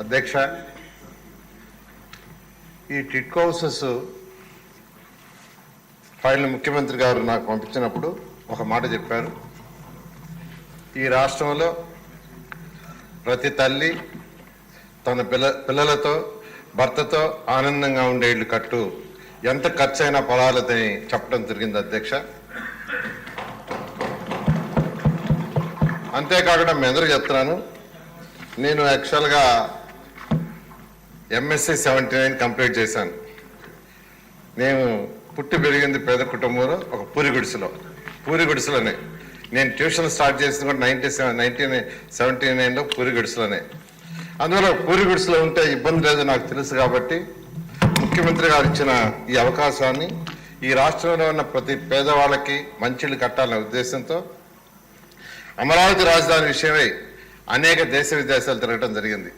అధ్యక్ష, ఈ TIDCO houses file ముఖ్యమంత్రి గారు నాకు పంపించినప్పుడు ఒక మాట చెప్పారు. ఈ రాష్ట్రంలో ప్రతి తల్లి తన పిల్లలతో భర్తతో ఆనందంగా ఉండే ఇళ్ళు కట్టు, ఎంత ఖర్చైనా పొలాలని చెప్పడం జరిగింది అధ్యక్ష. అంతేకాకుండా మీ అందరూ చెప్తున్నాను, నేను యాక్చువల్గా MSc 79 కంప్లీట్ చేశాను. నేను పుట్టి పెరిగింది పేద కుటుంబంలో ఒక పూరి గుడిసెలోనే. నేను ట్యూషన్ స్టార్ట్ చేసింది కూడా 1979లో పూరి గుడిసెలోనే. అందువల్ల పూరి గుడిసెలో ఉంటే ఇబ్బంది లేదు నాకు తెలుసు కాబట్టి ముఖ్యమంత్రి గారు ఇచ్చిన ఈ అవకాశాన్ని ఈ రాష్ట్రంలో ఉన్న ప్రతి పేదవాళ్ళకి మంచిళ్ళు కట్టాలనే ఉద్దేశంతో అమరావతి రాజధాని విషయమై అనేక దేశ విదేశాలు తిరగడం జరిగింది.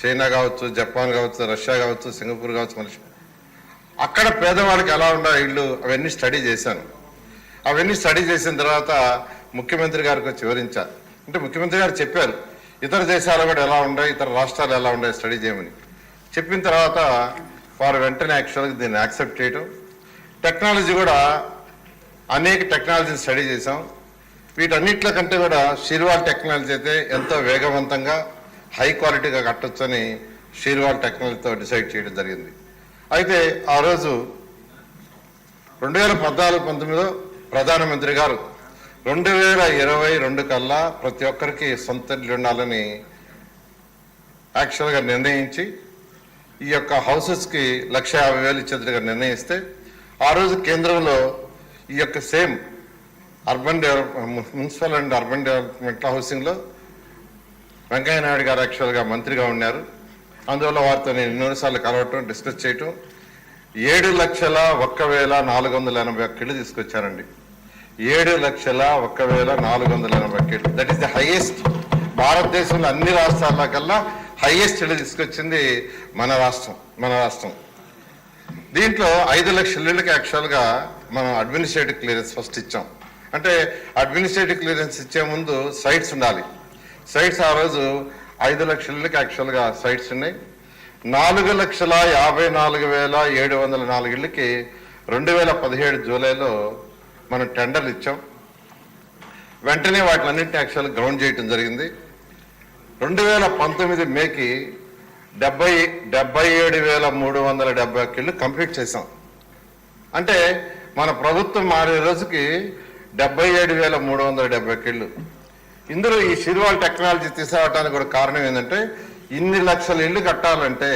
చైనా కావచ్చు, జపాన్ కావచ్చు, రష్యా కావచ్చు, సింగపూర్ కావచ్చు, మలేషియా. అక్కడ పేదవాళ్ళకి ఎలా ఉండాలి ఇళ్ళు అవన్నీ స్టడీ చేశాను. అవన్నీ స్టడీ చేసిన తర్వాత ముఖ్యమంత్రి గారికి వచ్చి వివరించారు. అంటే ముఖ్యమంత్రి గారు చెప్పారు ఇతర దేశాలు కూడా ఎలా ఉన్నాయి, ఇతర రాష్ట్రాలు ఎలా ఉన్నాయి స్టడీ చేయమని చెప్పిన తర్వాత వారు వెంటనే యాక్చువల్గా దీన్ని యాక్సెప్ట్ చేయడం. టెక్నాలజీ కూడా అనేక టెక్నాలజీని స్టడీ చేసాం. వీటన్నిటిలో కంటే కూడా షీర్వాల్ టెక్నాలజీ అయితే ఎంతో వేగవంతంగా హై క్వాలిటీగా కట్టొచ్చని షీర్వాల్ టెక్నాలజీతో డిసైడ్ చేయడం జరిగింది. అయితే ఆ రోజు 2014-19లో ప్రధానమంత్రి గారు 2022 కల్లా ప్రతి ఒక్కరికి సొంత ఇల్లు ఉండాలని యాక్చువల్గా నిర్ణయించి ఈ యొక్క హౌసెస్కి 1,50,000 ఇచ్చేట్టుగా నిర్ణయిస్తే ఆ రోజు కేంద్రంలో ఈ యొక్క same municipal and urban development హౌసింగ్లో వెంకయ్య నాయుడు గారు యాక్చువల్గా మంత్రిగా ఉన్నారు. అందువల్ల వారితో నేను ఎన్నోసార్లు కలవటం, డిస్కస్ చేయటం 7,01,481 ఇళ్ళు తీసుకొచ్చారండి. 7,01,481 ఇళ్ళు. That is the highest. భారతదేశంలో అన్ని రాష్ట్రాల కల్లా హైయెస్ట్ ఇళ్ళు తీసుకొచ్చింది మన రాష్ట్రం. దీంట్లో 5 లక్షల ఇళ్ళకి యాక్చువల్గా మనం అడ్మినిస్ట్రేటివ్ క్లియరెన్స్ ఫస్ట్ ఇచ్చాం. అంటే అడ్మినిస్ట్రేటివ్ క్లియరెన్స్ ఇచ్చే ముందు సైట్స్ ఉండాలి. సైట్స్ ఆ రోజు 5 లక్షల ఇళ్ళకి యాక్చువల్గా సైట్స్ ఉన్నాయి. 4,54,704 ఇళ్ళకి 2017 జూలైలో మనం టెండర్లు ఇచ్చాం. వెంటనే వాటిలన్నింటినీ యాక్చువల్గా గ్రౌండ్ చేయటం జరిగింది. 2019 మేకి 77,371 ఇళ్ళు కంప్లీట్ చేసాం. అంటే మన ప్రభుత్వం మారే రోజుకి 77,371 ఇళ్ళు. ఇందులో ఈ షీర్వాల్ టెక్నాలజీ తీసుకురావడానికి కూడా కారణం ఏంటంటే ఇన్ని లక్షల ఇళ్ళు కట్టాలంటే,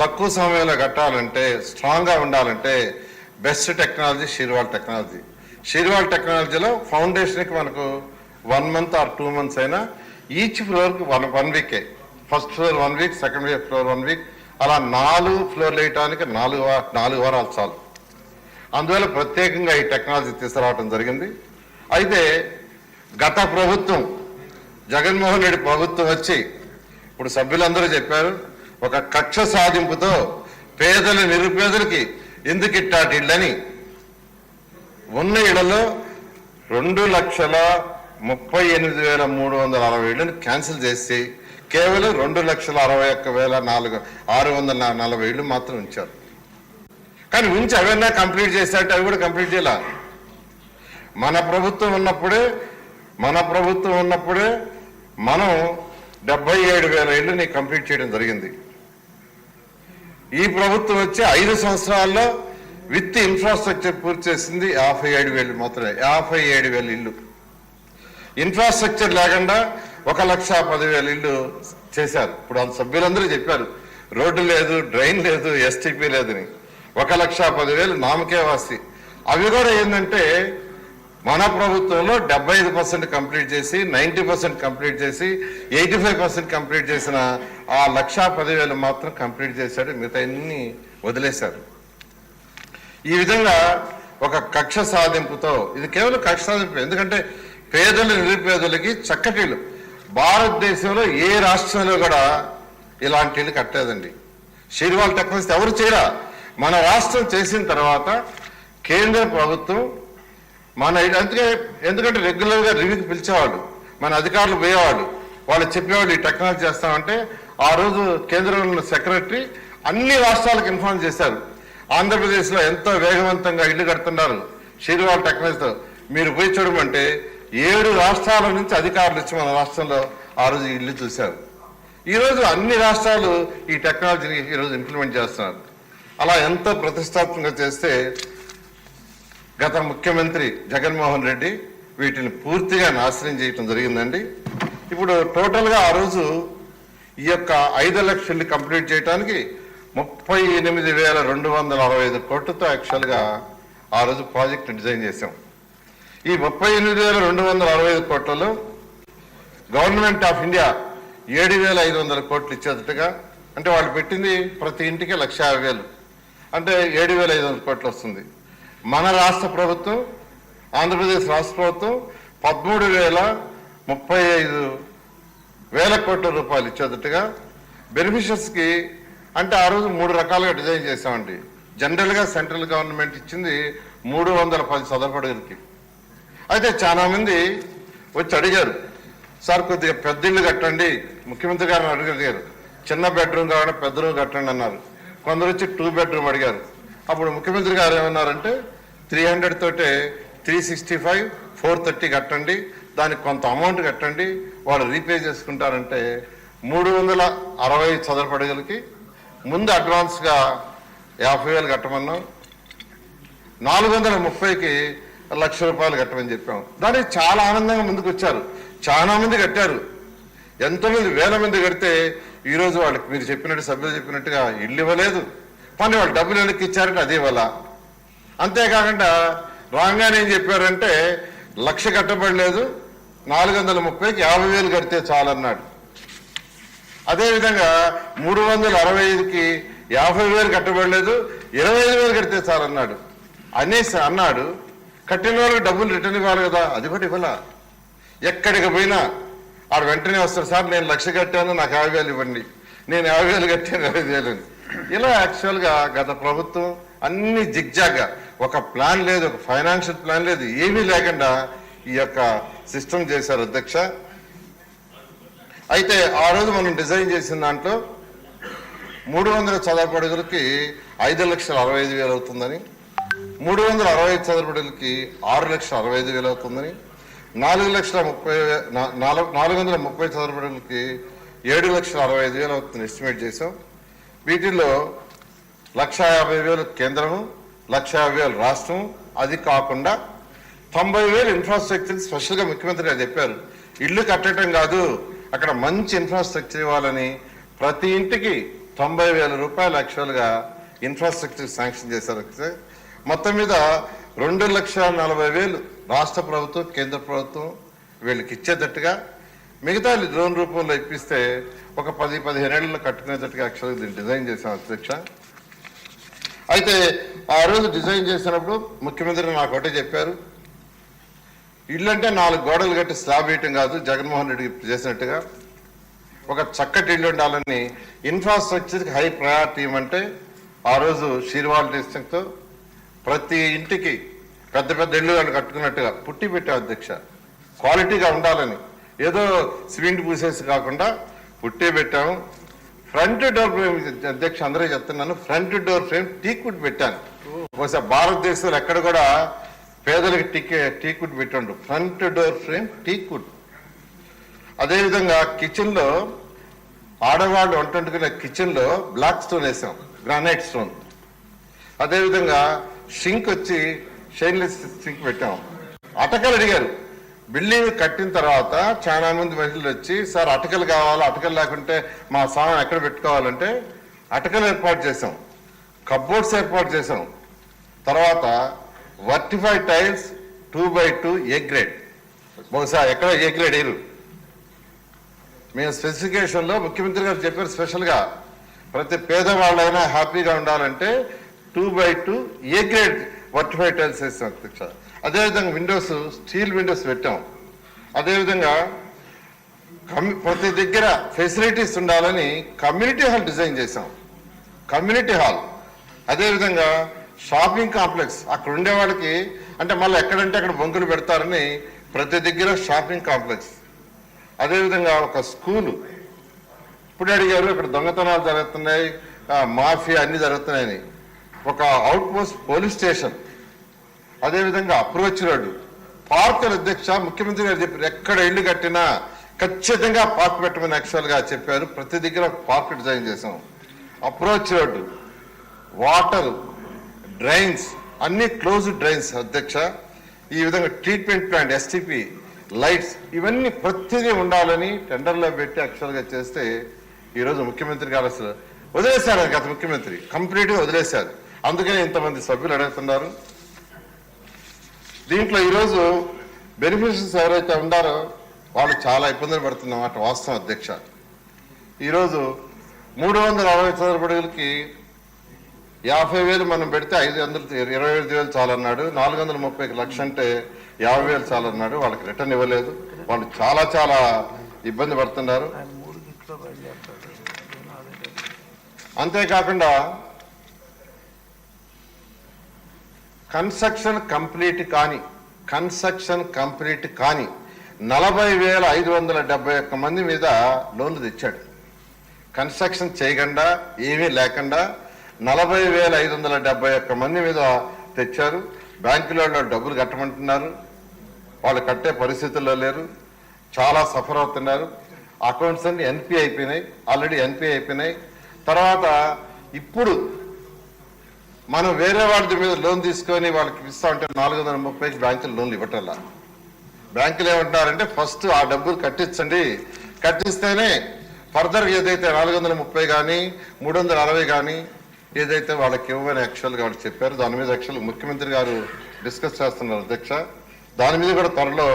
తక్కువ సమయంలో కట్టాలంటే, స్ట్రాంగ్గా ఉండాలంటే బెస్ట్ టెక్నాలజీ షీర్వాల్ టెక్నాలజీలో ఫౌండేషన్కి మనకు 1 month or 2 months అయినా ఈచ్ ఫ్లోర్కి 1 week. First floor 1 week, second floor 1 week, అలా 4 ఫ్లోర్లు వేయటానికి 4 వారాలు చాలు. అందువల్ల ప్రత్యేకంగా ఈ టెక్నాలజీ తీసుకురావడం జరిగింది. అయితే గత ప్రభుత్వం జగన్మోహన్ రెడ్డి ప్రభుత్వం వచ్చి ఇప్పుడు సభ్యులందరూ చెప్పారు, ఒక కక్ష సాధింపుతో నిరుపేదలకి ఎందుకు ఇట్టాటి ఇళ్ళని ఉన్న ఇళ్లలో 2,38,360 ఇళ్లను క్యాన్సిల్ చేసి కేవలం 2,61,640 ఇళ్ళు మాత్రం ఉంచారు. కానీ ఉంచి అవన్నీ కంప్లీట్ చేసేట్టు అవి కూడా కంప్లీట్ చేయాల. మన ప్రభుత్వం ఉన్నప్పుడే మనం 77,000 ఇళ్ళని కంప్లీట్ చేయడం జరిగింది. ఈ ప్రభుత్వం వచ్చి 5 సంవత్సరాల్లో విత్ ఇన్ఫ్రాస్ట్రక్చర్ పూర్తి చేసింది 57,000 మాత్రమే. 57,000 ఇళ్ళు. ఇన్ఫ్రాస్ట్రక్చర్ లేకుండా 1,10,000 ఇళ్ళు చేశారు. ఇప్పుడు ఆ సభ్యులందరూ చెప్పారు రోడ్డు లేదు, డ్రైన్ లేదు, ఎస్టీపీ లేదని. 1,10,000 నామకే వాసి. అవి కూడా ఏంటంటే మన ప్రభుత్వంలో 75% కంప్లీట్ చేసి, 90% కంప్లీట్ చేసి, 85% కంప్లీట్ చేసిన ఆ 1,10,000 మాత్రం కంప్లీట్ చేశాడు. మిగతా అన్ని వదిలేశారు. ఈ విధంగా ఒక కక్ష సాధింపుతో, ఇది కేవలం కక్ష సాధింపు. ఎందుకంటే నిరుపేదలకి చక్కటి ఇళ్ళు భారతదేశంలో ఏ రాష్ట్రంలో కూడా ఇలాంటి ఇళ్ళు కట్టలేదండి. షీర్వాల్ టెక్నాలజీ ఎవరు చేయరా. మన రాష్ట్రం చేసిన తర్వాత కేంద్ర ప్రభుత్వం ఎందుకంటే రెగ్యులర్గా రివ్యూకి పిలిచేవాళ్ళు, మన అధికారులు పోయేవాళ్ళు, వాళ్ళు చెప్పేవాళ్ళు ఈ టెక్నాలజీ చేస్తామంటే ఆ రోజు కేంద్రంలో సెక్రటరీ అన్ని రాష్ట్రాలకు ఇన్ఫార్మ్ చేశారు. ఆంధ్రప్రదేశ్లో ఎంతో వేగవంతంగా ఇల్లు కడుతున్నారు షీర్వాల్ టెక్నాలజీతో. మీరు పోయి చూడమంటే 7 రాష్ట్రాల నుంచి అధికారులు వచ్చి మన రాష్ట్రంలో ఆ రోజు ఇల్లు చూశారు. ఈరోజు అన్ని రాష్ట్రాలు ఈ టెక్నాలజీని ఈరోజు ఇంప్లిమెంట్ చేస్తున్నారు. అలా ఎంతో ప్రతిష్టాత్మకంగా చేస్తే గత ముఖ్యమంత్రి జగన్మోహన్ రెడ్డి వీటిని పూర్తిగా నాశనం చేయటం జరిగిందండి. ఇప్పుడు టోటల్గా ఆ రోజు ఈ యొక్క 5 లక్షలు కంప్లీట్ చేయడానికి 38,265 కోట్లతో యాక్చువల్గా ఆ రోజు ప్రాజెక్ట్ డిజైన్ చేశాం. ఈ 38,265 కోట్లలో గవర్నమెంట్ ఆఫ్ ఇండియా 7,500 కోట్లు ఇచ్చేటట్టుగా, అంటే వాళ్ళు పెట్టింది ప్రతి ఇంటికి 1,50,000, అంటే 7,500 కోట్లు వస్తుంది. మన రాష్ట్ర ప్రభుత్వం, ఆంధ్రప్రదేశ్ రాష్ట్ర ప్రభుత్వం 13,35,000 కోట్ల రూపాయలు ఇచ్చేటట్టుగా బెనిఫిషియర్స్కి, అంటే ఆ రోజు 3 రకాలుగా డిజైన్ చేశామండి. జనరల్గా సెంట్రల్ గవర్నమెంట్ ఇచ్చింది 310 చదరపడుగులకి. అయితే చాలా మంది వచ్చి అడిగారు, సార్ కొద్దిగా పెద్ద ఇల్లు కట్టండి, ముఖ్యమంత్రి గారిని అడిగారు, చిన్న బెడ్రూమ్ కావాలంటే పెద్ద రూమ్ కట్టండి అన్నారు. కొందరు వచ్చి 2 బెడ్రూమ్ అడిగారు. అప్పుడు ముఖ్యమంత్రి గారు ఏమన్నారంటే 300 తోటే 365, 430 కట్టండి, దానికి కొంత అమౌంట్ కట్టండి, వాళ్ళు రీపే చేసుకుంటారంటే 360 చదరపడుగులకి ముందు అడ్వాన్స్గా 50,000 కట్టమన్నాం, 430కి ₹1,00,000 కట్టమని చెప్పాం. దానికి చాలా ఆనందంగా ముందుకు వచ్చారు, చాలా మంది కట్టారు. ఎంతోమంది వేల మంది కడితే ఈరోజు వాళ్ళకి మీరు చెప్పినట్టు, సభ్యులు చెప్పినట్టుగా ఇల్లు ఇవ్వలేదు, కానీ వాళ్ళు డబ్బులు వెనక్కి ఇచ్చారంటే అదే వల్ల. అంతేకాకుండా రాగానే ఏం చెప్పారంటే 1,00,000 కట్టబడలేదు, 430కి 50,000 కడితే చాలన్నాడు. అదేవిధంగా 365కి 50,000 కట్టబడలేదు, 25,000 కడితే చాలన్నాడు. అన్నాడు. కట్టిన వాళ్ళకి డబ్బులు రిటర్న్ ఇవ్వాలి కదా, అది కూడా ఇవ్వాల. ఎక్కడికి పోయినా ఆడు వెంటనే వస్తారు, సార్ నేను 1,00,000 కట్టాను, నాకు 50,000 ఇవ్వండి, నేను 50,000 కట్టాను, 50,000. ఇలా యాక్చువల్గా గత ప్రభుత్వం అన్ని జిగ్జాగ్గా, ఒక ప్లాన్ లేదు, ఒక ఫైనాన్షియల్ ప్లాన్ లేదు, ఏమీ లేకుండా ఈ యొక్క సిస్టమ్ చేశారు అధ్యక్ష. అయితే ఆ రోజు మనం డిజైన్ చేసిన దాంట్లో 300 చదరపడుగులకి 5,65,000 అవుతుందని, 365 చదరపడుగులకి 6,65,000 అవుతుందని, 430 చదరపడుగులకి 7,65,000 అవుతుంది ఎస్టిమేట్ చేసాం. వీటిల్లో 1,50,000 కేంద్రము, 1,50,000 రాష్ట్రం, అది కాకుండా 90,000 ఇన్ఫ్రాస్ట్రక్చర్ స్పెషల్గా ముఖ్యమంత్రి గారు చెప్పారు. ఇల్లు కట్టడం కాదు, అక్కడ మంచి ఇన్ఫ్రాస్ట్రక్చర్ ఇవ్వాలని ప్రతి ఇంటికి 90,000 రూపాయలు యాక్చువల్గా ఇన్ఫ్రాస్ట్రక్చర్ శాంక్షన్ చేశారు. మొత్తం మీద 2,40,000 రాష్ట్ర ప్రభుత్వం, కేంద్ర ప్రభుత్వం వీళ్ళకి ఇచ్చేటట్టుగా, మిగతా లోన్ రూపంలో ఇప్పిస్తే ఒక 10-15 ఏళ్ళలో కట్టుకునేటట్టుగా యాక్చువల్గా దీన్ని డిజైన్ చేశాం అధ్యక్ష. అయితే ఆ రోజు డిజైన్ చేసినప్పుడు ముఖ్యమంత్రి నాకు ఒకటే చెప్పారు, ఇల్లు అంటే 4 గోడలు కట్టి స్లాబ్ వేయటం కాదు, జగన్మోహన్ రెడ్డి చేసినట్టుగా ఒక చక్కటి ఇల్లు ఉండాలని, ఇన్ఫ్రాస్ట్రక్చర్కి హై ప్రయారిటీ ఇవ్వమంటే ఆ రోజు షీర్వాల్ డిస్ట్రిక్ట్తో ప్రతి ఇంటికి పెద్ద పెద్ద ఇళ్ళు వాళ్ళు కట్టుకున్నట్టుగా పుట్టి పెట్టాం అధ్యక్ష. క్వాలిటీగా ఉండాలని, ఏదో సిమెంట్ పూసేసి కాకుండా పుట్టే పెట్టాము. ఫ్రంట్ డోర్ ఫ్రేమ్ అధ్యక్ష, అందరూ చెప్తున్నాను, ఫ్రంట్ డోర్ ఫ్రేమ్ టీక్వుడ్ పెట్టాను. బహుశా భారతదేశంలో ఎక్కడ కూడా పేదలకు టీక్వుడ్ పెట్టండు, ఫ్రంట్ డోర్ ఫ్రేమ్ టీక్వుడ్. అదేవిధంగా కిచెన్లో ఆడవాళ్ళు వండుకునే కిచెన్లో బ్లాక్ స్టోన్ వేసాం, గ్రానైట్ స్టోన్. అదేవిధంగా షింక్ వచ్చి స్టెయిన్లెస్ షింక్ పెట్టాం. అటకలు అడిగారు, బిల్డింగ్ కట్టిన తర్వాత చాలా మంది మహిళలు వచ్చి, సార్ అటకలు కావాలా, అటకలు లేకుంటే మా సామాన్ ఎక్కడ పెట్టుకోవాలంటే అటకలు ఏర్పాటు చేసాం, కప్బోర్డ్స్ ఏర్పాటు చేసాం. తర్వాత vitrified tiles 2x2 A grade, బహుశా ఎక్కడ ఏ గ్రేడ్ వేయరు. మేము స్పెసిఫికేషన్లో ముఖ్యమంత్రి గారు చెప్పారు స్పెషల్గా, ప్రతి పేదవాళ్ళైనా హ్యాపీగా ఉండాలంటే 2x2 A grade vitrified tiles వేసాం అధ్యక్ష. అదేవిధంగా విండోస్, స్టీల్ విండోస్ పెట్టాం. అదేవిధంగా ప్రతి దగ్గర ఫెసిలిటీస్ ఉండాలని కమ్యూనిటీ హాల్ డిజైన్ చేసాం, కమ్యూనిటీ హాల్. అదేవిధంగా షాపింగ్ కాంప్లెక్స్ అక్కడ ఉండే వాళ్ళకి అంటే మళ్ళీ ఎక్కడంటే అక్కడ బొంకులు పెడతారని ప్రతి దగ్గర షాపింగ్ కాంప్లెక్స్. అదేవిధంగా ఒక స్కూలు, ఇప్పుడు అడిగారు ఇక్కడ దొంగతనాలు జరుగుతున్నాయి, మాఫియా అన్ని జరుగుతున్నాయని. ఒక అవుట్ పోస్ట్ పోలీస్ స్టేషన్, అదేవిధంగా అప్రోచ్ రోడ్డు, పార్కుల అధ్యక్ష ముఖ్యమంత్రి గారు చెప్పారు ఎక్కడ ఇల్లు కట్టినా ఖచ్చితంగా పార్క్ పెట్టమని యాక్చువల్గా చెప్పారు. ప్రతి దగ్గర పార్క్ డిజైన్ చేసాం. అప్రోచ్ రోడ్డు, వాటర్, డ్రైన్స్ అన్ని క్లోజ్డ్ డ్రైన్స్ అధ్యక్ష. ఈ విధంగా ట్రీట్మెంట్ ప్లాంట్, ఎస్టీపీ, లైట్స్ ఇవన్నీ ప్రతిదీ ఉండాలని టెండర్లో పెట్టి యాక్చువల్గా చేస్తే ఈరోజు ముఖ్యమంత్రి గారు అసలు వదిలేశారు. గత ముఖ్యమంత్రి కంప్లీట్గా వదిలేశారు. అందుకని ఇంతమంది సభ్యులు అడుగుతున్నారు. దీంట్లో ఈరోజు బెనిఫిషరీస్ ఎవరైతే ఉన్నారో వాళ్ళు చాలా ఇబ్బందులు పడుతున్నమాట వాస్తవం అధ్యక్ష. ఈరోజు 360 చదరపడుగులకి 50,000 మనం పెడితే 525,000 చాలన్నాడు. 430 లక్షలు అంటే 50,000 చాలన్నాడు. వాళ్ళకి రిటర్న్ ఇవ్వలేదు. వాళ్ళు చాలా చాలా ఇబ్బంది పడుతున్నారు. అంతేకాకుండా కన్స్ట్రక్షన్ కంప్లీట్ కాని 40,571 మంది మీద లోన్లు తెచ్చాడు. కన్స్ట్రక్షన్ చేయకుండా ఏమీ లేకుండా 40,571 మంది మీద తెచ్చారు. బ్యాంకులలో డబ్బులు కట్టమంటున్నారు. వాళ్ళు కట్టే పరిస్థితుల్లో లేరు. చాలా సఫర్ అవుతున్నారు. అకౌంట్స్ అన్ని ఎన్పీ అయిపోయినాయి. ఆల్రెడీ ఎన్పీ అయిపోయినాయి. తర్వాత ఇప్పుడు మనం వేరే వాళ్ళ మీద లోన్ తీసుకొని వాళ్ళకి ఇస్తా ఉంటే 430 బ్యాంకులు లోన్లు ఇవ్వటల్లా. బ్యాంకులు ఏమంటున్నారంటే ఫస్ట్ ఆ డబ్బులు కట్టించండి, కట్టిస్తేనే ఫర్దర్ ఏదైతే 430 కానీ 360 కానీ ఏదైతే వాళ్ళకి ఇవ్వని యాక్చువల్గా వాళ్ళు చెప్పారు. దాని మీద యాక్చువల్గా ముఖ్యమంత్రి గారు డిస్కస్ చేస్తున్నారు అధ్యక్ష. దాని మీద కూడా త్వరలో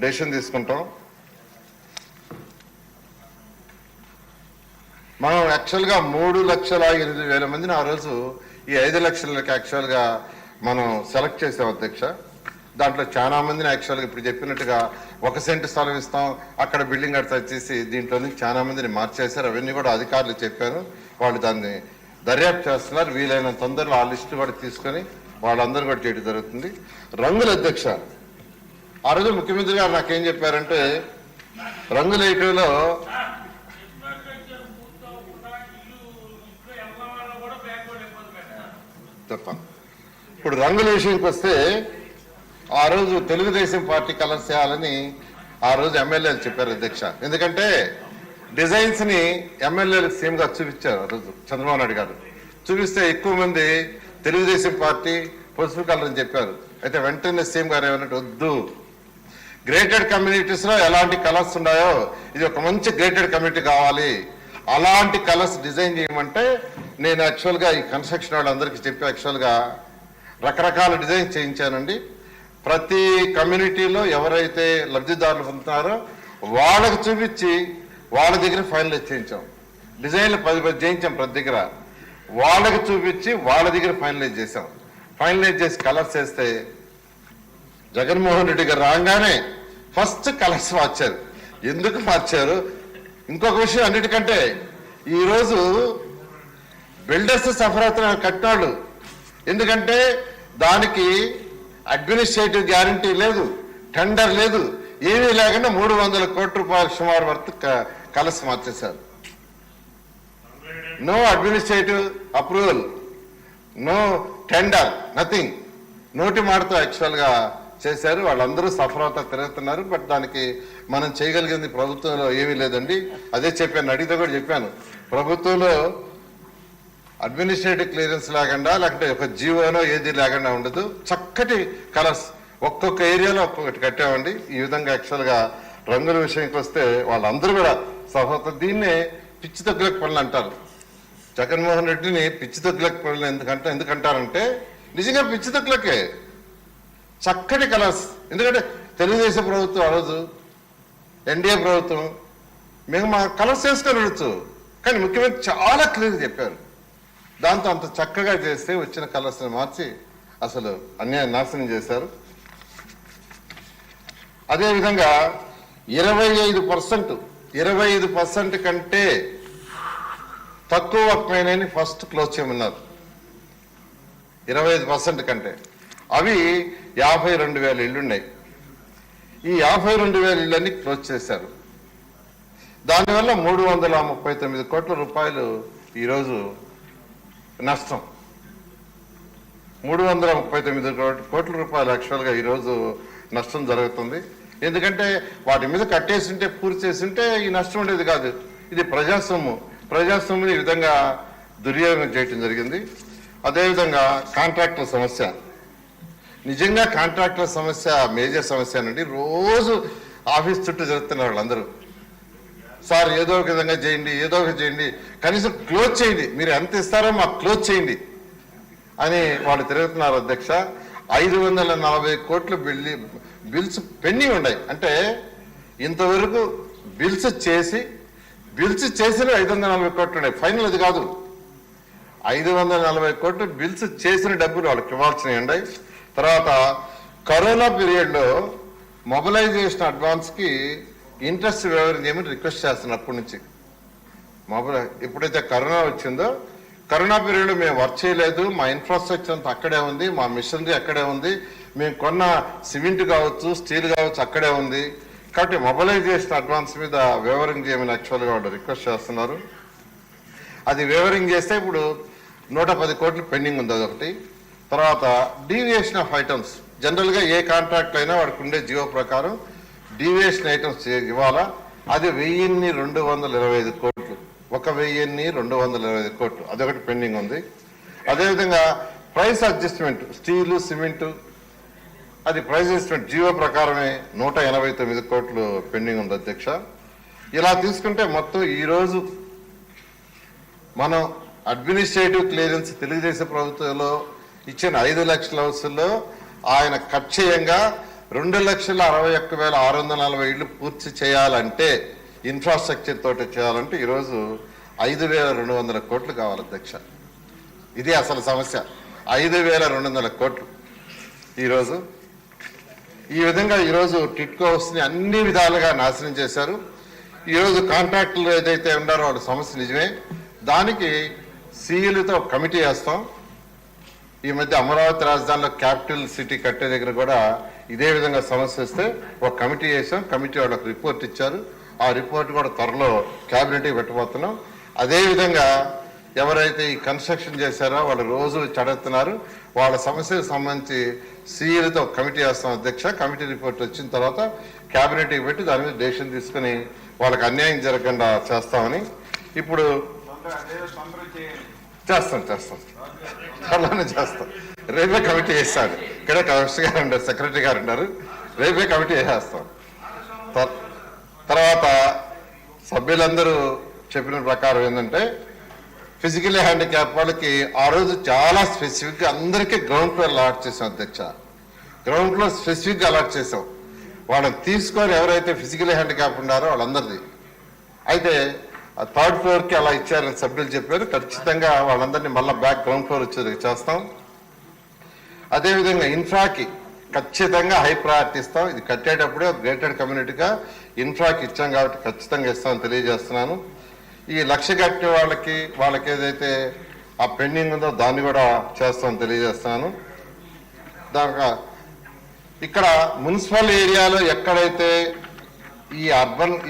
డెసిషన్ తీసుకుంటాం. మనం యాక్చువల్గా 3,08,000 మందిని ఆ రోజు ఈ 5 లక్షలకి యాక్చువల్గా మనం సెలెక్ట్ చేసాం అధ్యక్ష. దాంట్లో చాలా మందిని యాక్చువల్గా ఇప్పుడు చెప్పినట్టుగా 1 సెంటు స్థలం ఇస్తాం, అక్కడ బిల్డింగ్ కడతా చేసి దీంట్లో నుంచి చాలా మందిని మార్చేశారు. అవన్నీ కూడా అధికారులు చెప్పారు. వాళ్ళు దాన్ని దర్యాప్తు చేస్తున్నారు. వీలైనంత తొందరలో ఆ లిస్టు కూడా తీసుకొని వాళ్ళందరూ కూడా చేయడం జరుగుతుంది. రంగుల అధ్యక్ష, ఆ రోజు ముఖ్యమంత్రి గారు నాకేం చెప్పారంటే రంగుల వేయటంలో ఇప్పుడు రంగుల విషయానికి వస్తే ఆ రోజు తెలుగుదేశం పార్టీ కలర్స్ చేయాలని ఆ రోజు ఎమ్మెల్యేలు చెప్పారు అధ్యక్ష. ఎందుకంటే డిజైన్స్ ని ఎమ్మెల్యేలకు సేమ్ గా చూపించారు. ఆ రోజు చంద్రబాబు నాయుడు గారు చూపిస్తే ఎక్కువ మంది తెలుగుదేశం పార్టీ పసుపు కలర్ అని చెప్పారు. అయితే వెంటనే సీఎం గారు ఏమన్నట్టు వద్దు, గ్రేటెడ్ కమ్యూనిటీస్ లో ఎలాంటి కలర్స్ ఉన్నాయో ఇది ఒక మంచి గ్రేటెడ్ కమ్యూనిటీ కావాలి, అలాంటి కలర్స్ డిజైన్ చేయమంటే నేను యాక్చువల్గా ఈ కన్స్ట్రక్షన్ వాళ్ళందరికీ చెప్పి యాక్చువల్గా రకరకాల డిజైన్ చేయించానండి. ప్రతి కమ్యూనిటీలో ఎవరైతే లబ్ధిదారులు పొందుతున్నారో వాళ్ళకి చూపించి వాళ్ళ దగ్గర ఫైనలైజ్ చేయించాం. డిజైన్లు 10 చేయించాం ప్రతి దగ్గర. వాళ్ళకి చూపించి వాళ్ళ దగ్గర ఫైనలైజ్ చేసాం. ఫైనలైజ్ చేసి కలర్స్ వేస్తే జగన్మోహన్ రెడ్డి గారు రాగానే ఫస్ట్ కలర్స్ మార్చారు. ఎందుకు మార్చారు? ఇంకొక విషయం అన్నిటికంటే ఈరోజు బిల్డర్స్ సఫర్ అవుతున్నారు కట్టినాళ్ళు. ఎందుకంటే దానికి అడ్మినిస్ట్రేటివ్ గ్యారంటీ లేదు, టెండర్ లేదు, ఏమీ లేకుండా 300 కోట్ల రూపాయల సుమారు వర్త్ కలర్స్ మార్చేశారు. No administrative approval, no tender, nothing. నోటి మాటతో యాక్చువల్గా చేశారు. వాళ్ళందరూ సఫర్ అవుతా తిరుగుతున్నారు. బట్ దానికి మనం చేయగలిగింది ప్రభుత్వంలో ఏమీ లేదండి. అదే చెప్పాను, అడిగితే కూడా చెప్పాను. ప్రభుత్వంలో అడ్మినిస్ట్రేటివ్ క్లియరెన్స్ లేకుండా లేకపోతే ఒక జీవోనో ఏది లేకుండా ఉండదు. చక్కటి కలర్స్ ఒక్కొక్క ఏరియాలో ఒక్కొక్కటి కట్టామండి. ఈ విధంగా యాక్చువల్గా రంగుల విషయానికి వస్తే వాళ్ళందరూ కూడా సఫర్. దీన్నే పిచ్చి తగ్గులకు పనులు అంటారు. జగన్మోహన్ రెడ్డిని పిచ్చి తగ్గులకు పనులు ఎందుకంటారంటే నిజంగా పిచ్చి తగ్గులకే చక్కటి కలర్స్. ఎందుకంటే తెలుగుదేశం ప్రభుత్వం ఆ రోజు ఎన్డీఏ ప్రభుత్వం మేము మా కలర్స్ వేసుకొని ఉండొచ్చు, కానీ ముఖ్యమంత్రి చాలా క్లియర్ చెప్పారు. దాంతో అంత చక్కగా చేస్తే వచ్చిన కలర్స్ని మార్చి అసలు అన్యాయం నాశనం చేశారు. అదేవిధంగా 25% కంటే తక్కువ వర్క్ పైన ఫస్ట్ క్లోజ్ చేయమన్నారు. 25% కంటే. అవి 52,000 ఇళ్ళున్నాయి. ఈ 52,000 ఇళ్ళని క్లోజ్ చేశారు. దానివల్ల 339 కోట్ల రూపాయలు ఈరోజు నష్టం. 339 కోట్ల రూపాయలు యాక్చువల్గా ఈరోజు నష్టం జరుగుతుంది. ఎందుకంటే వాటి మీద కట్టేసింటే, పూర్తి చేసింటే ఈ నష్టం ఉండేది కాదు. ఇది ప్రజాస్వామ్యం ఈ విధంగా దుర్యోగం చేయటం జరిగింది. అదేవిధంగా కాంట్రాక్టర్ సమస్య, నిజంగా కాంట్రాక్టర్ సమస్య మేజర్ సమస్య అండి. రోజు ఆఫీస్ చుట్టూ జరుగుతున్నారు వాళ్ళందరూ. సార్ ఏదో ఒక విధంగా చేయండి, ఏదో ఒకటి చేయండి, కనీసం క్లోజ్ చేయండి, మీరు ఎంత ఇస్తారో మాకు క్లోజ్ చేయండి అని వాళ్ళు తిరుగుతున్నారు అధ్యక్ష. 540 కోట్ల బిల్స్ పెండింగ్ ఉన్నాయి. అంటే ఇంతవరకు బిల్స్ చేసిన 540 కోట్లు ఉన్నాయి. ఫైనల్ అది కాదు, 540 కోట్లు బిల్స్ చేసిన డబ్బులు వాళ్ళకి ఇవ్వాల్సినవి ఉన్నాయి. తర్వాత కరోనా పీరియడ్లో మొబిలైజేషన్ అడ్వాన్స్కి ఇంట్రెస్ట్ వ్యవహరించమని రిక్వెస్ట్ చేస్తున్నారు. అప్పటి నుంచి ఎప్పుడైతే కరోనా వచ్చిందో, కరోనా పీరియడ్లో మేము వర్క్ చేయలేదు, మా ఇన్ఫ్రాస్ట్రక్చర్ అంతా అక్కడే ఉంది, మా మిషనరీ అక్కడే ఉంది, మేము కొన్న సిమెంట్ కావచ్చు, స్టీల్ కావచ్చు అక్కడే ఉంది. కాబట్టి మొబిలైజేషన్ అడ్వాన్స్ మీద వ్యవహారం చేయమని యాక్చువల్గా వాళ్ళు రిక్వెస్ట్ చేస్తున్నారు. అది వ్యవహారం చేస్తే ఇప్పుడు 110 కోట్లు పెండింగ్ ఉంది, అదొకటి. తర్వాత డీవియేషన్ ఆఫ్ ఐటమ్స్, జనరల్గా ఏ కాంట్రాక్ట్ అయినా వాడికి ఉండే జియో ప్రకారం డీవియేషన్ ఐటమ్స్ ఇవ్వాలా. అది 1225 కోట్లు, 1225 కోట్లు, అదొకటి పెండింగ్ ఉంది. అదేవిధంగా ప్రైస్ అడ్జస్ట్మెంట్, స్టీలు, సిమెంటు, అది ప్రైస్ అడ్జస్ట్మెంట్ జియో ప్రకారమే 189 కోట్లు పెండింగ్ ఉంది అధ్యక్ష. ఇలా తీసుకుంటే మొత్తం ఈరోజు మనం అడ్మినిస్ట్రేటివ్ క్లియరెన్స్ తెలుగుదేశం ప్రభుత్వంలో ఇచ్చిన 5 లక్షల హౌసుల్లో ఆయన ఖచ్చితంగా 2,61,640 ఇళ్ళు పూర్తి చేయాలంటే, ఇన్ఫ్రాస్ట్రక్చర్ తోటి చేయాలంటే ఈరోజు 5,200 కోట్లు కావాలి అధ్యక్ష. ఇది అసలు సమస్య, 5,200 కోట్లు ఈరోజు. ఈ విధంగా ఈరోజు టిట్కో హౌస్ని అన్ని విధాలుగా నాశనం చేశారు. ఈరోజు కాంట్రాక్టులు ఏదైతే ఉన్నారో వాళ్ళ సమస్య నిజమే. దానికి సీఈలతో కమిటీ వేస్తాం. ఈ మధ్య అమరావతి రాజధానిలో క్యాపిటల్ సిటీ కట్టే దగ్గర కూడా ఇదే విధంగా సమస్య వస్తే ఒక కమిటీ వేసాం. కమిటీ వాళ్ళకి రిపోర్ట్ ఇచ్చారు. ఆ రిపోర్ట్ కూడా త్వరలో క్యాబినెట్కి పెట్టబోతున్నాం. అదేవిధంగా ఎవరైతే ఈ కన్స్ట్రక్షన్ చేశారో వాళ్ళు రోజు చదువుతున్నారు, వాళ్ళ సమస్యకు సంబంధించి సీఈలతో కమిటీ వేస్తాం అధ్యక్ష. కమిటీ రిపోర్ట్ వచ్చిన తర్వాత క్యాబినెట్కి పెట్టి దాని మీద డెసిషన్ తీసుకుని వాళ్ళకి అన్యాయం జరగకుండా చేస్తామని ఇప్పుడు చేస్తాం త్వరలోనే చేస్తాం. రేపే కమిటీ వేస్తాడు. ఇక్కడ కమిషనర్ గారు ఉన్నారు, సెక్రటరీ గారు ఉన్నారు, రేపే కమిటీ వేసేస్తాం. తర్వాత సభ్యులందరూ చెప్పిన ప్రకారం ఏంటంటే, ఫిజికల్లీ హ్యాండిక్యాప్ వాళ్ళకి ఆ రోజు చాలా స్పెసిఫిక్గా అందరికీ గ్రౌండ్ ఫ్లోర్ అలాట్ చేసాం అధ్యక్ష. గ్రౌండ్ ఫ్లోర్ స్పెసిఫిక్గా అలాట్ చేసాం. వాళ్ళని తీసుకొని ఎవరైతే ఫిజికల్లీ హ్యాండిక్యాప్ ఉన్నారో వాళ్ళందరిది. అయితే థర్డ్ ఫ్లోర్కి అలా ఇచ్చారని సభ్యులు చెప్పారు. ఖచ్చితంగా వాళ్ళందరినీ మళ్ళీ బ్యాక్ గ్రౌండ్ ఫ్లోర్ వచ్చేది చేస్తాం. అదేవిధంగా ఇన్ఫ్రాకి ఖచ్చితంగా హై ప్రయారిటీ ఇస్తాం. ఇది కట్టేటప్పుడే గ్రేటెడ్ కమ్యూనిటీగా ఇన్ఫ్రాకి ఇచ్చాం కాబట్టి ఖచ్చితంగా ఇస్తామని తెలియజేస్తున్నాను. ఈ లక్ష్య కట్టే వాళ్ళకి ఏదైతే ఆ పెండింగ్ ఉందో దాన్ని కూడా చేస్తామని తెలియజేస్తున్నాను. దానికి ఇక్కడ మున్సిపల్ ఏరియాలో ఎక్కడైతే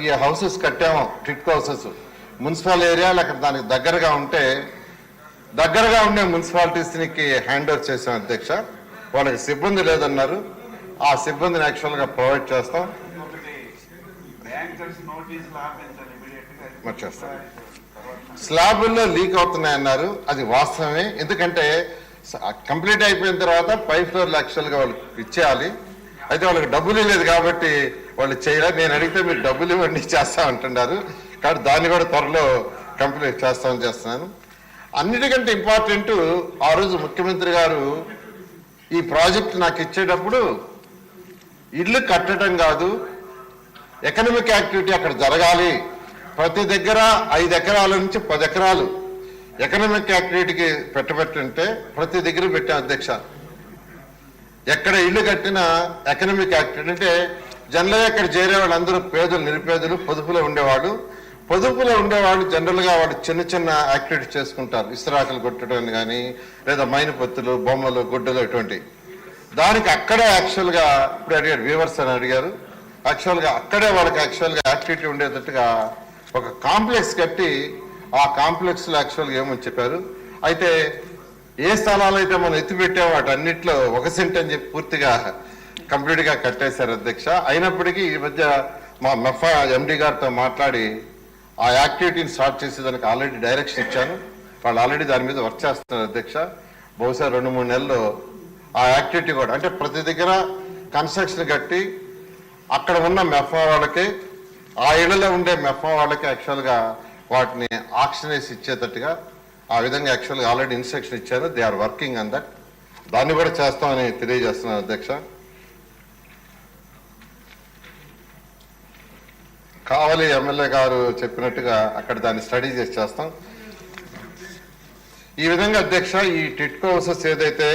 ఈ హౌసెస్ కట్టామో, టిట్కో హౌసెస్ మున్సిపల్ ఏరియాలో అక్కడ దానికి దగ్గరగా ఉండే మున్సిపాలిటీస్కి హ్యాండ్ ఓవర్ చేసాం అధ్యక్ష. వాళ్ళకి సిబ్బంది లేదన్నారు, ఆ సిబ్బందిని యాక్చువల్గా ప్రొవైడ్ చేస్తాం. స్లాబుల్లో లీక్ అవుతున్నాయన్నారు, అది వాస్తవమే. ఎందుకంటే కంప్లీట్ అయిపోయిన తర్వాత 5 ఫ్లోర్లు యాక్చువల్గా వాళ్ళకి ఇచ్చేయాలి. అయితే వాళ్ళకి డబ్బులు లేదు కాబట్టి వాళ్ళు చేయలేదు. నేను అడిగితే మీరు డబ్బులు ఇవ్వండి చేస్తామంటున్నారు. కాబట్టి దాన్ని కూడా త్వరలో కంప్లీట్ చేస్తున్నాను. అన్నిటికంటే ఇంపార్టెంట్, ఆ రోజు ముఖ్యమంత్రి గారు ఈ ప్రాజెక్ట్ నాకు ఇచ్చేటప్పుడు ఇల్లు కట్టడం కాదు, ఎకనామిక్ యాక్టివిటీ అక్కడ జరగాలి, ప్రతి దగ్గర 5 ఎకరాల నుంచి 10 ఎకరాలు ఎకనామిక్ యాక్టివిటీకి పెట్టబెట్టుంటే ప్రతి దగ్గర పెట్టాం అధ్యక్ష. ఎక్కడ ఇల్లు కట్టినా ఎకనామిక్ యాక్టివిటీ అంటే జనరల్గా ఇక్కడ చేరే వాళ్ళందరూ పేదలు, నిరుపేదలు, పొదుపులో ఉండేవాడు. పొదుపులో ఉండేవాళ్ళు జనరల్గా వాళ్ళు చిన్న చిన్న యాక్టివిటీస్ చేసుకుంటారు, ఇస్త్రాకులు కొట్టడం కానీ లేదా మైనపత్తులు, బొమ్మలు, గుడ్డలు ఇటువంటి. దానికి అక్కడే యాక్చువల్గా ఇప్పుడు అడిగారు వ్యూవర్స్ అని అడిగారు, యాక్చువల్గా అక్కడే వాళ్ళకి యాక్చువల్గా యాక్టివిటీ ఉండేటట్టుగా ఒక కాంప్లెక్స్ కట్టి ఆ కాంప్లెక్స్లో యాక్చువల్గా ఏమని చెప్పారు. అయితే ఏ స్థలాలు అయితే మనం ఎత్తిపెట్టామో వాటన్నిటిలో 1 సెంట్ అని చెప్పి పూర్తిగా కంప్లీట్గా కట్టేశారు అధ్యక్ష. అయినప్పటికీ ఈ మధ్య మా మెఫా ఎండి గారితో మాట్లాడి ఆ యాక్టివిటీని స్టార్ట్ చేసేదానికి ఆల్రెడీ డైరెక్షన్ ఇచ్చాను. వాళ్ళు ఆల్రెడీ దాని మీద వర్క్ చేస్తున్నారు అధ్యక్ష. బహుశా 2-3 నెలల్లో ఆ యాక్టివిటీ కూడా అంటే ప్రతి దగ్గర కన్స్ట్రక్షన్ కట్టి అక్కడ ఉన్న మెఫా వాళ్ళకి ఆ ఇళ్లలో ఉండే మెఫా వాళ్ళకి యాక్చువల్గా వాటిని ఆక్షన్ వేసి ఇచ్చేటట్టుగా ఆ విధంగా యాక్చువల్గా ఆల్రెడీ ఇన్స్ట్రక్షన్ ఇచ్చారు. They are working on that. దాన్ని కూడా చేస్తామని తెలియజేస్తున్నాను అధ్యక్ష. కావలి ఎమ్మెల్యే గారు చెప్పినట్టుగా అక్కడ దాన్ని స్టడీ చేసి చేస్తాం. ఈ విధంగా అధ్యక్ష ఈ టిట్కో హౌసెస్ ఏదైతే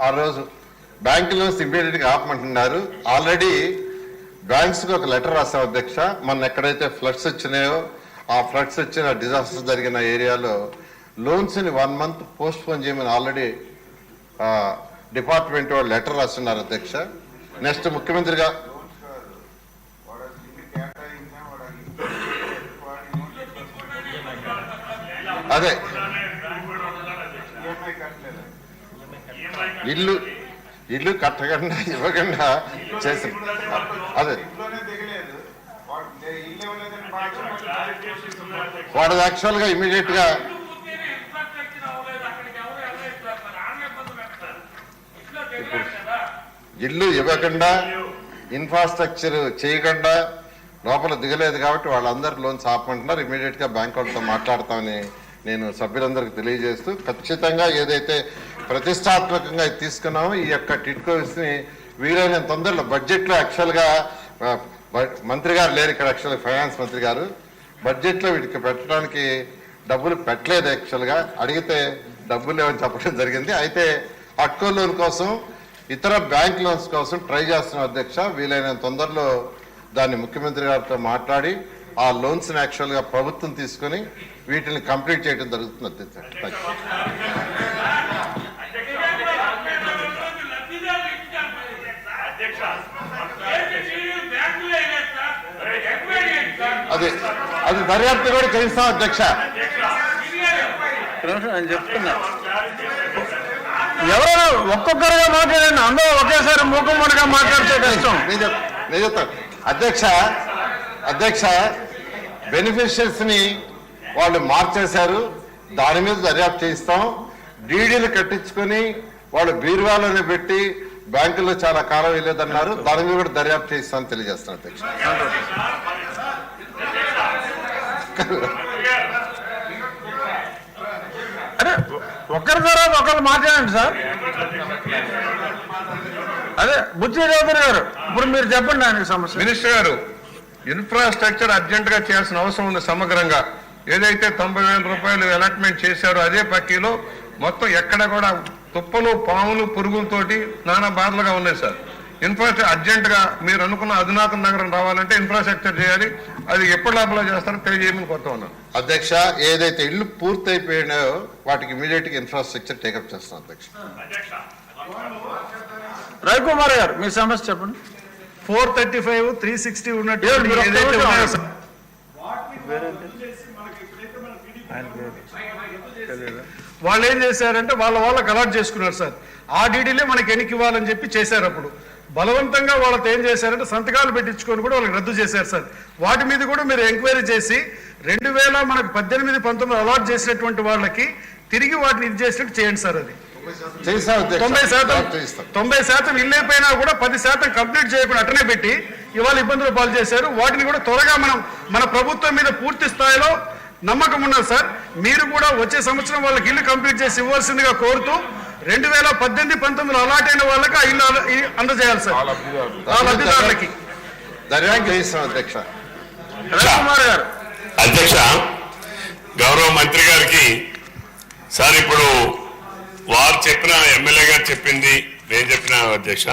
ఆ రోజు బ్యాంక్ లోన్స్ ఇమ్మీడియట్ గా ఆపమంటున్నారు. ఆల్రెడీ బ్యాంక్స్ కి ఒక లెటర్ రాసాం అధ్యక్ష. మన ఎక్కడైతే ఫ్లడ్స్ వచ్చినాయో ఆ ఫ్లడ్స్ వచ్చిన డిజాస్టర్ జరిగిన ఏరియాలో లోన్స్ ని 1 month పోస్ట్ పోన్ చేయమని ఆల్రెడీ డిపార్ట్మెంట్ వాళ్ళు లెటర్ రాస్తున్నారు అధ్యక్ష. నెక్స్ట్ ముఖ్యమంత్రిగా అదే ఇల్లు కట్టకుండా ఇవ్వకుండా చేసి అదే వాడు యాక్చువల్ గా ఇమీడియట్ గా ఇల్లు ఇవ్వకుండా ఇన్ఫ్రాస్ట్రక్చర్ చేయకుండా లోపల దిగలేదు కాబట్టి వాళ్ళందరూ లోన్స్ ఆపమంటున్నారు. ఇమీడియట్ గా బ్యాంక్ వాళ్ళతో మాట్లాడతామని నేను సభ్యులందరికీ తెలియజేస్తూ ఖచ్చితంగా ఏదైతే ప్రతిష్టాత్మకంగా తీసుకున్నామో ఈ యొక్క టిట్కోస్ ని వీలైన తొందరలో బడ్జెట్ లో యాక్చువల్ గా మంత్రి గారు లేరు ఇక్కడ, యాక్చువల్గా ఫైనాన్స్ మంత్రి గారు బడ్జెట్ లో వీటికి పెట్టడానికి డబ్బులు పెట్టలేదు. యాక్చువల్ గా అడిగితే డబ్బులు లేవని చెప్పడం జరిగింది. అయితే అట్కో లోన్ కోసం ఇతర బ్యాంక్ లోన్స్ కోసం ట్రై చేస్తున్నాం అధ్యక్ష. వీలైన తొందరలో దాన్ని ముఖ్యమంత్రి గారితో మాట్లాడి ఆ లోన్స్ ని యాక్చువల్ గా ప్రభుత్వం తీసుకుని వీటిని కంప్లీట్ చేయడం జరుగుతుంది అధ్యక్ష. అది దర్యాప్తు కూడా చేయిస్తాం అధ్యక్ష. నేను చెప్తున్నా ఎవరు ఒక్కొక్కరుగా మాట్లాడండి, అందరూ ఒకేసారి మూకమ్మడిగా మాట్లాడితే కష్టం. నేను చెప్తాను అధ్యక్ష బెనిఫిషియర్స్ ని వాళ్ళు మార్చేశారు, దాని మీద దర్యాప్తు చేయిస్తాం. డీడీలు కట్టించుకొని వాళ్ళు బీరువాలోనే పెట్టి బ్యాంకుల్లో చాలా కాలం వెళ్ళేదన్నారు, దాని మీద కూడా దర్యాప్తు చేయిస్తామని తెలియజేస్తాను అధ్యక్ష. అరే ఒకరి తర్వాత ఒకరు మాట్లాడండి సార్. అదే బుద్ధి చౌదరి గారు ఇప్పుడు మీరు చెప్పండి ఆయనకి సమస్య. మినిస్టర్ గారు, ఇన్ఫ్రాస్ట్రక్చర్ అర్జెంట్ గా చేయాల్సిన అవసరం ఉంది. సమగ్రంగా ఏదైతే 90,000 రూపాయలు అలాట్మెంట్ చేశారో అదే పక్కీలో మొత్తం ఎక్కడ కూడా తుప్పలు, పాములు, పురుగులతోటి నానా బాధలుగా ఉన్నాయి సార్. ఇన్ఫ్రాస్ట్రక్చర్ అర్జెంట్ గా మీరు అనుకున్న అధునాతన నగరం రావాలంటే ఇన్ఫ్రాస్ట్రక్చర్ చేయాలి. అది ఎప్పుడు లోపల చేస్తారో తెలియజేయమని కోరుతా ఉన్నాను అధ్యక్ష. ఏదైతే ఇల్లు పూర్తయిపోయినాయో వాటికి ఇమీడియట్ గా ఇన్ఫ్రాస్ట్రక్చర్ టేకప్ చేస్తాం అధ్యక్ష. రవికుమార్ గారు మీ సమస్య చెప్పండి. 435, 360 ఉన్నట్టు వాళ్ళు ఏం చేశారంటే వాళ్ళకి అలాట్ చేసుకున్నారు సార్. ఆ డీడీలే మనకి ఎన్నికి ఇవ్వాలని చెప్పి చేశారు. అప్పుడు బలవంతంగా వాళ్ళతో ఏం చేశారంటే సంతకాలు పెట్టించుకొని కూడా వాళ్ళకి రద్దు చేశారు సార్. వాటి మీద కూడా మీరు ఎంక్వైరీ చేసి 2000 మనకు 18, 19 అలాట్ చేసినటువంటి వాళ్ళకి తిరిగి వాటిని ఇది చేసినట్టు చేయండి సార్. అది 90% ఇల్లు అయిపోయినా కూడా 10% కంప్లీట్ చేయకుండా అట్టనే పెట్టి ఇవాళ ఇబ్బందులు పాలు చేశారు. వాటిని కూడా త్వరగా మన ప్రభుత్వం మీద పూర్తి స్థాయిలో నమ్మకం ఉన్నది సార్. మీరు కూడా వచ్చే సంవత్సరం వాళ్ళకి ఇల్లు కంప్లీట్ చేసి ఇవ్వాల్సిందిగా కోరుతూ 2018, 19 అలాట్ అయిన వాళ్ళకి ఆ ఇల్లు అందజేయాలి సార్. ఆ లబ్ధిదారులకి అధ్యక్ష. రవికుమార్ గారు. అధ్యక్ష, గౌరవ మంత్రి గారికి సార్, ఇప్పుడు వారు చెప్పిన ఎమ్మెల్యే గారు చెప్పింది నేను చెప్పిన అధ్యక్ష,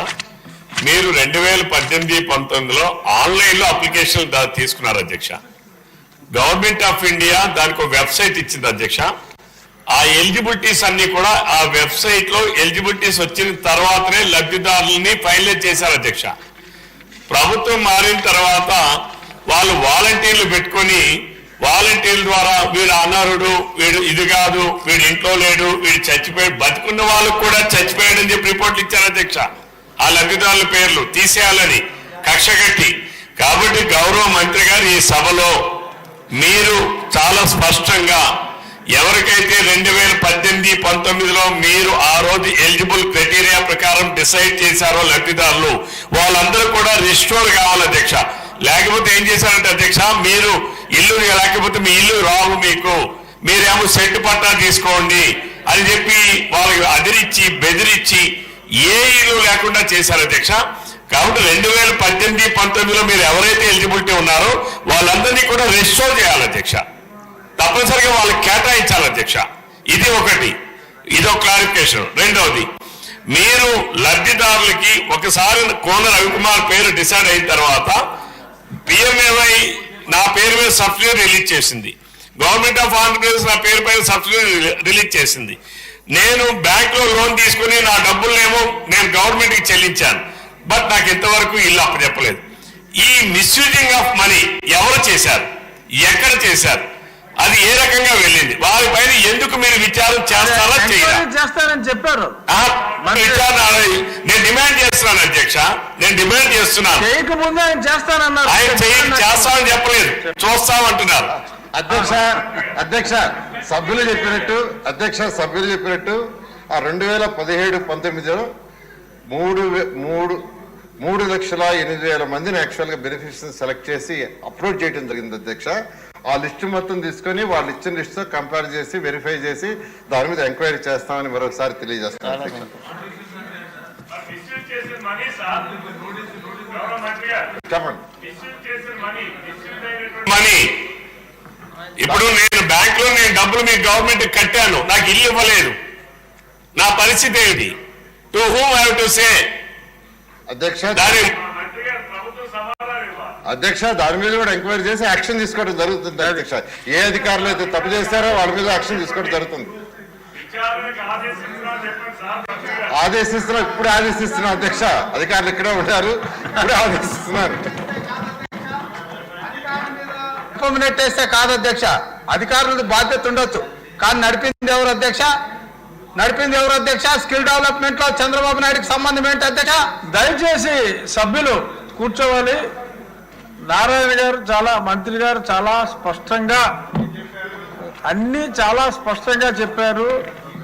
మీరు 2018, 19లో ఆన్లైన్ లో అప్లికేషన్ తీసుకున్నారు అధ్యక్ష. గవర్నమెంట్ ఆఫ్ ఇండియా దానికి ఒక వెబ్సైట్ ఇచ్చింది అధ్యక్ష. ఆ ఎలిజిబిలిటీస్ అన్ని కూడా ఆ వెబ్సైట్ లో ఎలిజిబిలిటీస్ వచ్చిన తర్వాతనే లబ్ధిదారులని ఫైనలైజ్ చేశారు అధ్యక్ష. ప్రభుత్వం మారిన తర్వాత వాళ్ళు వాలంటీర్లు పెట్టుకొని వాలంటీర్ల ద్వారా వీడు అనర్హుడు, వీడు ఇది కాదు, వీడు ఇంట్లో లేడు, వీడు చచ్చిపోయాడు, బతుకున్న వాళ్ళకు కూడా చచ్చిపోయాడని చెప్పి రిపోర్ట్లు ఇచ్చారు అధ్యక్ష. ఆ లబ్ధిదారుల పేర్లు తీసేయాలని కక్ష కట్టి. కాబట్టి గౌరవ మంత్రి గారు ఈ సభలో మీరు చాలా స్పష్టంగా ఎవరికైతే 2018-19లో మీరు ఆ రోజు ఎలిజిబుల్ క్రైటీరియా ప్రకారం డిసైడ్ చేశారో లబ్ధిదారులు, వాళ్ళందరూ కూడా రిస్టోర్ కావాలి అధ్యక్ష. లేకపోతే ఏం చేశారంటే అధ్యక్ష, మీరు ఇల్లు లేకపోతే మీ ఇల్లు రావు, మీరేమో సెట్ పట్టా తీసుకోండి అని చెప్పి వాళ్ళకి అదిరిచ్చి బెదిరించి ఏ ఇల్లు లేకుండా చేశారు అధ్యక్ష. కాబట్టి 2018-19లో మీరు ఎవరైతే ఎలిజిబిలిటీ ఉన్నారో వాళ్ళందరినీ కూడా రిస్టోర్ చేయాలి అధ్యక్ష. తప్పనిసరిగా వాళ్ళకి కేటాయించాలి అధ్యక్ష. ఇది ఒకటి, ఇదొక క్లారిఫికేషన్. రెండవది, మీరు లబ్ధిదారులకి ఒకసారి కోన రవికుమార్ పేరు డిసైడ్ అయిన తర్వాత పిఎంఏవై నా పేరు మీద సబ్సిడీ రిలీజ్ చేసింది, గవర్నమెంట్ ఆఫ్ ఆంధ్రప్రదేశ్ నా పేరు పైన సబ్సిడీ రిలీజ్ చేసింది. నేను బ్యాంక్ లో లోన్ తీసుకుని నా డబ్బులనేమో నేను గవర్నమెంట్ కి చెల్లించాను. బట్ నాకు ఇంతవరకు ఇల్లు అప్పచెప్పలేదు. ఈ మిస్యూజింగ్ ఆఫ్ మనీ ఎవరు చేశారు, ఎక్కడ చేశారు, అది ఏ రకంగా వెళ్ళింది, వారిపైన ఎందుకు మీరు విచారం చేస్తారా చేయరా? చేస్తానని చెప్పారు. విచారణ నేను డిమాండ్ చేస్తున్నాను అధ్యక్ష, నేను డిమాండ్ చేస్తున్నాను. చేయకముందే ఆయన చేస్తానన్నారు. ఆయన చేస్తామని చెప్పలేదు, చూస్తామంటున్నారు. అధ్యక్ష సభ్యులు చెప్పినట్టు ఆ 2017-19లో 3,08,000 మందిని యాక్చువల్ గా బెనిఫిషియరీస్ సెలెక్ట్ చేసి అప్లోడ్ చేయడం జరిగింది అధ్యక్ష. ఆ లిస్టు మొత్తం తీసుకొని వాళ్ళు ఇచ్చిన లిస్ట్ తో కంపేర్ చేసి వెరిఫై చేసి దాని మీద ఎంక్వైరీ చేస్తామని మరొకసారి తెలియజేస్తాను అధ్యక్ష. మనీ ఇప్పుడు నేను బ్యాంక్ లో డబ్బులు మీ గవర్నమెంట్ కట్టాను, నాకు ఇల్లు ఇవ్వలేదు, నా పరిస్థితి ఏమిటి? To whom I have to say? అధ్యక్ష దాని మీద కూడా ఎంక్వైరీ చేసి యాక్షన్ తీసుకోవడం జరుగుతుంది అధ్యక్ష. ఏ అధికారులు అయితే తప్పు చేస్తారో వాళ్ళ మీద యాక్షన్ తీసుకోవడం జరుగుతుంది. ఇప్పుడు ఆదేశిస్తున్నా అధ్యక్ష, అధికారులు ఇక్కడే ఉంటారు, ఇప్పుడు ఆదేశిస్తున్నారు. నెట్టేస్తే కాదు అధ్యక్ష, అధికారులది బాధ్యత ఉండొచ్చు, కానీ నడిపింది ఎవరు అధ్యక్ష? స్కిల్ డెవలప్మెంట్ లో చంద్రబాబు నాయుడుకి సంబంధం ఏంటి అధ్యక్ష? దయచేసి సభ్యులు కూర్చోవాలి. నారాయణ గారు మంత్రి గారు చాలా స్పష్టంగా అన్ని చాలా స్పష్టంగా చెప్పారు.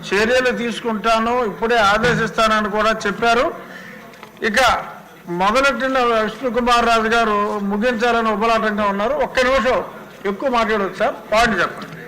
చర్యలు తీసుకుంటాను, ఇప్పుడే ఆదేశిస్తానని కూడా చెప్పారు. ఇక మొదలెట్టిన విష్ణుకుమార్ రాజు గారు ముగించాలని ఉబలాటంగా ఉన్నారు. ఒక్క నిమిషం ఎక్కువ మాట్లాడవచ్చు సార్, పాయింట్ చెప్పండి.